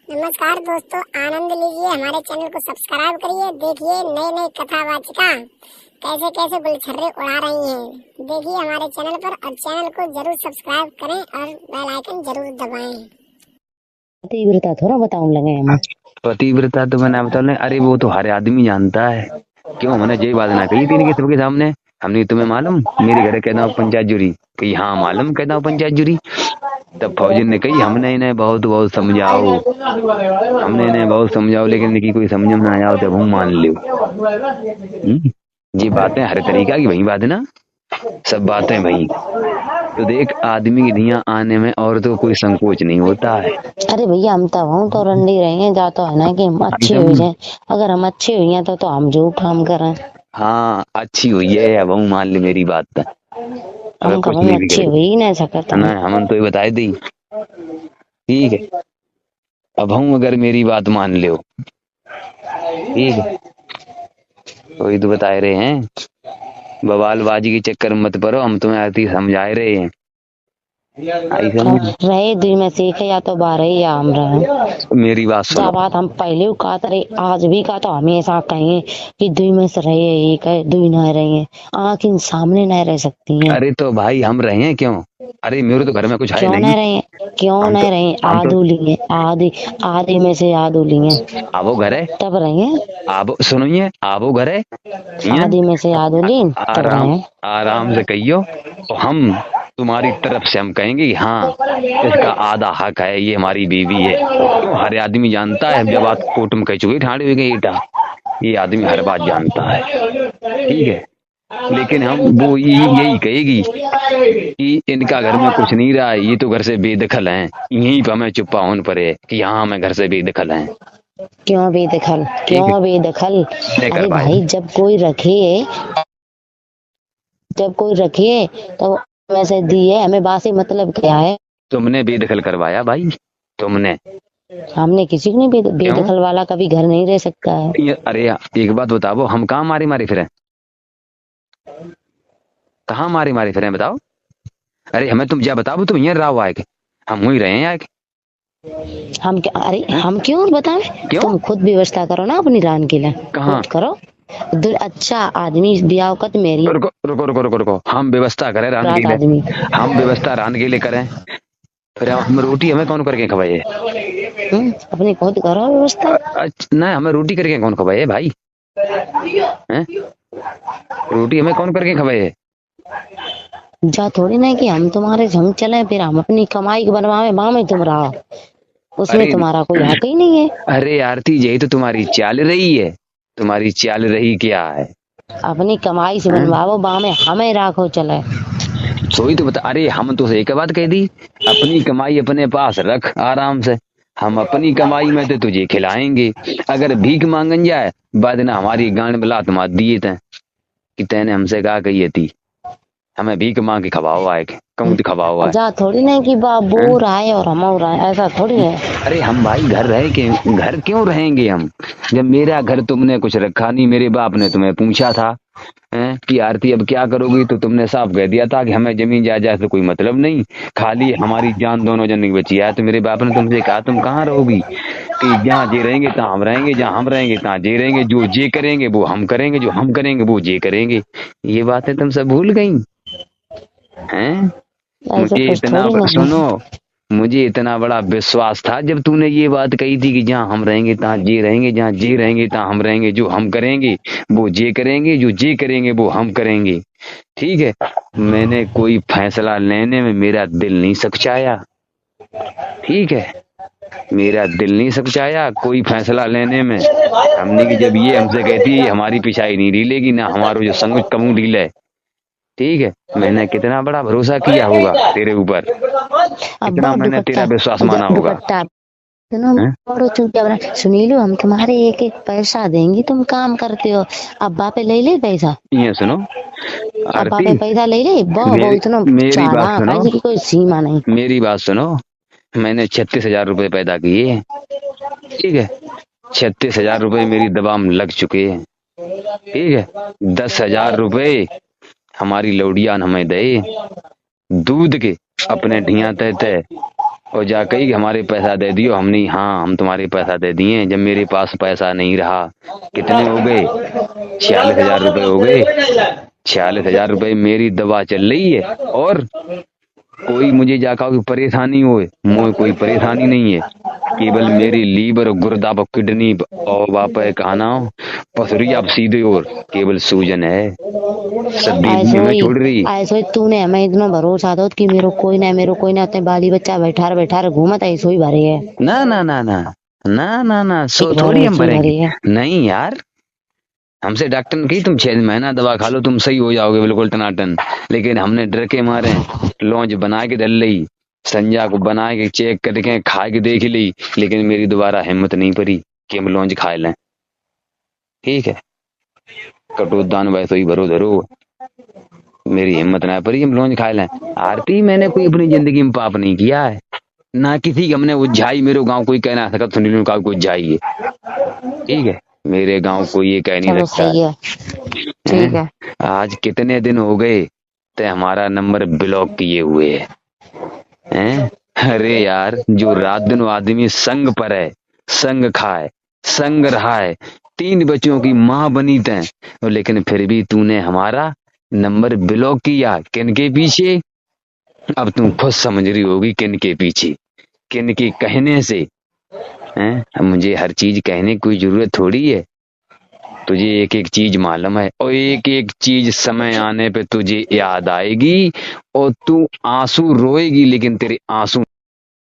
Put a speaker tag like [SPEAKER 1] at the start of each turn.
[SPEAKER 1] नमस्कार दोस्तों, आनंद लीजिए, हमारे चैनल को सब्सक्राइब करिए। देखिए नए नए कथावाचिका कैसे कैसे गुलछर्रे उड़ा रही हैं। देखिए हमारे चैनल पर, और चैनल को जरूर सब्सक्राइब करें और बेल आइकन जरूर दबाएं।
[SPEAKER 2] पतिव्रता थोड़ा बताऊं लगे हम।
[SPEAKER 3] पतिव्रता तो मैंने बता, अरे वो तो हर आदमी जानता है। क्यों मैंने यही बात ना कही थी कि सबके सामने, हमने तुम्हें मालूम मेरे घर कहना हूँ पंचायत जुरी, कही हाँ मालूम कहना हूँ पंचायत जुरी। तब फौजन ने कही हमने इन्हें बहुत बहुत समझाओ, हमने इन्हें बहुत समझाओ, लेकिन इनकी कोई समझ में ना आया तो हम मान लो। ये बातें हर तरीका की वही बात है ना, सब बातें वही। तो देख आदमी की धियां आने में और तो कोई संकोच नहीं होता है।
[SPEAKER 2] अरे भैया हम तो हूँ तो रंडी रहे हैं, जा तो है ना कि हम अच्छे हो जाए। अगर हम अच्छे हुई हैं तो हम जो काम करें।
[SPEAKER 3] हाँ अच्छी हुई है, अब हम मान ले मेरी बात तो। अगर
[SPEAKER 2] हम
[SPEAKER 3] कुछ
[SPEAKER 2] कहूँ
[SPEAKER 3] नहीं भी
[SPEAKER 2] अच्छी
[SPEAKER 3] करे
[SPEAKER 2] हुई नहीं सकता
[SPEAKER 3] ना, हम तो ये बताए दी। ठीक है, अब हम अगर मेरी बात मान लो, ठीक है, वही तो बताए रहे हैं। बवालबाजी के चक्कर में मत पड़ो, हम तुम्हें आती समझाए रहे हैं। आई समझ।
[SPEAKER 2] रहे दुई में सीखे या तो बारह ही या हम रहे।
[SPEAKER 3] मेरी बात
[SPEAKER 2] जा
[SPEAKER 3] सुनो,
[SPEAKER 2] बात हम पहले कहा था, आज भी कहा तो हमेशा कहेंगे कि दुई में से रहे एक है, दुई न रही है। आँख इन सामने न रह सकती हैं।
[SPEAKER 3] अरे तो भाई हम रहे हैं क्यों? अरे मेरे तो घर में कुछ है
[SPEAKER 2] क्यों
[SPEAKER 3] नहीं।
[SPEAKER 2] न रहे, क्यों
[SPEAKER 3] हम
[SPEAKER 2] न
[SPEAKER 3] तो
[SPEAKER 2] रहे?
[SPEAKER 3] हम तो
[SPEAKER 2] आधो लिए आधे, आधे में से आधो लिए
[SPEAKER 3] आवो घर है,
[SPEAKER 2] तब रहे।
[SPEAKER 3] आप सुनिए, आवो घर है,
[SPEAKER 2] आधे में से आधो लीन तब
[SPEAKER 3] आराम
[SPEAKER 2] रहे।
[SPEAKER 3] आराम से कहियो, तो हम तुम्हारी तरफ से हम कहेंगे कि हाँ इसका आधा हक है, ये हमारी बीवी है। क्यों हर आदमी जानता है, जब बात कोर्ट में कह चुकी ठाणे हुई गई ईटा, ये आदमी हर बात जानता है। ठीक है, लेकिन हम वो यही कहेगी कि इनका घर में कुछ नहीं रहा है, ये तो घर से बेदखल हैं, यहीं पर हमें चुप्पा होने पर है कि हाँ हमें घर से बेदखल हैं।
[SPEAKER 2] क्यों बेदखल,
[SPEAKER 3] ठीक है,
[SPEAKER 2] क्यों बेदखल?
[SPEAKER 3] नहीं कर
[SPEAKER 2] अरे
[SPEAKER 3] पाए।
[SPEAKER 2] भाई जब कोई रखे तो वैसे दिए, हमें बात से मतलब क्या है?
[SPEAKER 3] तुमने बेदखल करवाया भाई, तुमने।
[SPEAKER 2] हमने किसी को नहीं
[SPEAKER 3] क्यों?
[SPEAKER 2] बेदखल वाला कभी घर नहीं रह सकता है।
[SPEAKER 3] अरे एक बात बताओ, हम कहाँ मारे मारे फिरे, कहाँ मारे मारे फिरे बताओ। अरे हमें तुम क्या बताओ, तुम यहाँ रहो आए के, हम वही रहे हैं आए के।
[SPEAKER 2] हम क्या, अरे
[SPEAKER 3] हैं?
[SPEAKER 2] हम क्यों बताएं?
[SPEAKER 3] क्यों?
[SPEAKER 2] तुम खुद व्यवस्था करो ना अपनी रान के लिए,
[SPEAKER 3] कहाँ?
[SPEAKER 2] खुद करो। अच्छा आदमी ब्याह कत मेरी
[SPEAKER 3] रुको रुको रुको रुको रुको, हम व्यवस्था करें रान के
[SPEAKER 2] रात
[SPEAKER 3] लिए,
[SPEAKER 2] आदमी।
[SPEAKER 3] हम व्यवस्था रान के लिए करें, फिर हम रोटी हमें कौन करके खवाए?
[SPEAKER 2] अपनी खुद करो व्यवस्था।
[SPEAKER 3] अच्छा नहीं, हमें रोटी करके कौन खवाए भाई? हैं? रोटी हमें कौन करके खवाए?
[SPEAKER 2] जा थोड़ी ना कि हम तुम्हारे हम चले, फिर हम अपनी कमाई के बनवावे वहां में तुम रहो, उसमें
[SPEAKER 3] अरे
[SPEAKER 2] तुम्हारा कोई हक ही नहीं है।
[SPEAKER 3] अरे आरती, यही तो तुम्हारी चाल रही है, तुम्हारी चाल रही क्या है?
[SPEAKER 2] अपनी कमाई से
[SPEAKER 3] हैं?
[SPEAKER 2] बनवाओ, वहां में हमें राखो चले।
[SPEAKER 3] सोई तो बता, अरे हम तो एक बात कह दी, अपनी कमाई अपने पास रख आराम से, हम अपनी कमाई में तो तुझे खिलाएंगे। अगर भीख मांगन जाए बाद ना हमारी गांड में लात मार दिए थे कि तैने हमसे कहा कही थी, हमें भीख मांग के खवाओ आए के, कहूँ खवाओ आए।
[SPEAKER 2] जा थोड़ी ना कि
[SPEAKER 3] हैं?
[SPEAKER 2] बाबू रहा है और हम रहा है, ऐसा थोड़ी है।
[SPEAKER 3] अरे हम भाई घर रहे के, घर क्यों रहेंगे हम, जब मेरा घर तुमने कुछ रखा नहीं, मेरे बाप ने तुम्हें पूछा था हैं कि आरती अब क्या करोगी, तो तुमने साफ कह दिया था कि हमें जमीन जायदाद से कोई मतलब नहीं, खाली हमारी जान दोनों जन की बची है। तो मेरे बाप ने तुमसे कहा तुम कहाँ रहोगी, कि जहाँ जे रहेंगे तहाँ हम रहेंगे, जहाँ हम रहेंगे तहाँ जे रहेंगे, जो जे करेंगे वो हम करेंगे, जो हम करेंगे वो जे करेंगे। ये बातें तुम सब भूल गई हैं?
[SPEAKER 2] ऐसा
[SPEAKER 3] मुझे
[SPEAKER 2] कुछ
[SPEAKER 3] इतना
[SPEAKER 2] थोड़ी ना है।
[SPEAKER 3] सुनो, मुझे इतना बड़ा विश्वास था जब तूने ये बात कही थी कि जहाँ हम रहेंगे तहाँ जे रहेंगे, जहाँ जे रहेंगे तहाँ हम रहेंगे, जो हम करेंगे वो जे करेंगे, जो जे करेंगे वो हम करेंगे। ठीक है, मैंने कोई फैसला लेने में मेरा दिल नहीं सकुचाया। ठीक है, मेरा दिल नहीं सकुचाया कोई फैसला लेने में। हमने कि जब ये हमसे कहती है हमारी पिछाई नहीं ढीलेगी ना, हमारो जो संग कमू ढीले। ठीक है, मैंने कितना बड़ा भरोसा किया होगा तेरे ऊपर,
[SPEAKER 2] अब्बा
[SPEAKER 3] कितना मैंने तेरा
[SPEAKER 2] दुपट्टा,
[SPEAKER 3] विश्वास माना होगा।
[SPEAKER 2] दुपट्टा सुनो,
[SPEAKER 3] हैं?
[SPEAKER 2] बड़ो चूतिया बना। सुनीलो हम तुम्हारे एक एक पैसा देंगे, तुम काम करते हो। अब्बा पे ले पैसा,
[SPEAKER 3] ये सुनो
[SPEAKER 2] अब्बा
[SPEAKER 3] आरती,
[SPEAKER 2] पे पैसा ले
[SPEAKER 3] मेरी
[SPEAKER 2] बहुत ना
[SPEAKER 3] मेरी बात
[SPEAKER 2] चालाक
[SPEAKER 3] सुनो,
[SPEAKER 2] है जिसकी कोई सीमा नहीं।
[SPEAKER 3] मेरी बात सुनो, मैंने 36,000 रुपए पैदा किए। ठीक है, 36,000 रुपए मेरी दवा में लग चुके हैं। ठीक है, 10,000 रुपए हमारी लौड़िया ने हमें दे दूध के, अपने ढिया तहते और जाकर ही हमारे पैसा दे दियो। हमने हाँ हम तुम्हारे पैसा दे दिए। जब मेरे पास पैसा नहीं रहा, कितने हो गए, 46,000 रुपए हो गए। 46,000 रुपए मेरी दवा चल रही है, और कोई मुझे जाकर कोई परेशानी हो, मुझे कोई परेशानी नहीं है। केवल मेरी लीवर और गुर्दा पर किडनी और वाप कहना पथरी आप सीधे, और केवल सूजन है। सब बीवी हमें छोड़ रही।
[SPEAKER 2] ऐसो ही तूने हमें इतना भरोसा दो कि मेरे कोई ना अपने बाली बच्चा बैठा घूमत ऐसो ही भरे है।
[SPEAKER 3] ना ना ना ना ना ना ना सो
[SPEAKER 2] एक बार
[SPEAKER 3] थोड़ी हम
[SPEAKER 2] ऐसे ही
[SPEAKER 3] भरेंगे।
[SPEAKER 2] भरी है।
[SPEAKER 3] नहीं यार, हमसे डॉक्टर ने कही तुम 6 महीना दवा खा लो, तुम सही हो जाओगे बिल्कुल टनाटन। लेकिन हमने डर के मारे लॉन्च बना के डल ली, संजा को बना के चेक करके खा के देख ली, लेकिन मेरी दोबारा हिम्मत नहीं पड़ी कि हम लॉन्च खा लें। ठीक है, कटोदान वैसे ही भरो धरो, मेरी हिम्मत ना पड़ी हम लॉन्च खा लें। आरती, मैंने कोई अपनी जिंदगी में पाप नहीं किया है, ना किसी की हमने उज्झाई। मेरे गांव कोई कहना सकता सुनील का कोई उज्झाई है। ठीक है, मेरे गांव को ये कह नहीं
[SPEAKER 2] चलो
[SPEAKER 3] सकता।
[SPEAKER 2] सही है, ठीक है।
[SPEAKER 3] आज कितने दिन हो गए ते हमारा नंबर ब्लॉक किए हुए हैं? अरे यार, जो रात दिन आदमी संग पर है, संग खाए, संग रहा है, 3 बच्चों की माँ बनी तै, लेकिन फिर भी तूने हमारा नंबर ब्लॉक किया। किन के पीछे? अब तुम खुद समझ रही होगी किन के पीछे, किन के कहने से। हैं? मुझे हर चीज कहने की कोई जरूरत थोड़ी है। तुझे एक एक चीज मालूम है, और एक एक चीज समय आने पे तुझे याद आएगी, और तू आंसू रोएगी, लेकिन तेरे आंसू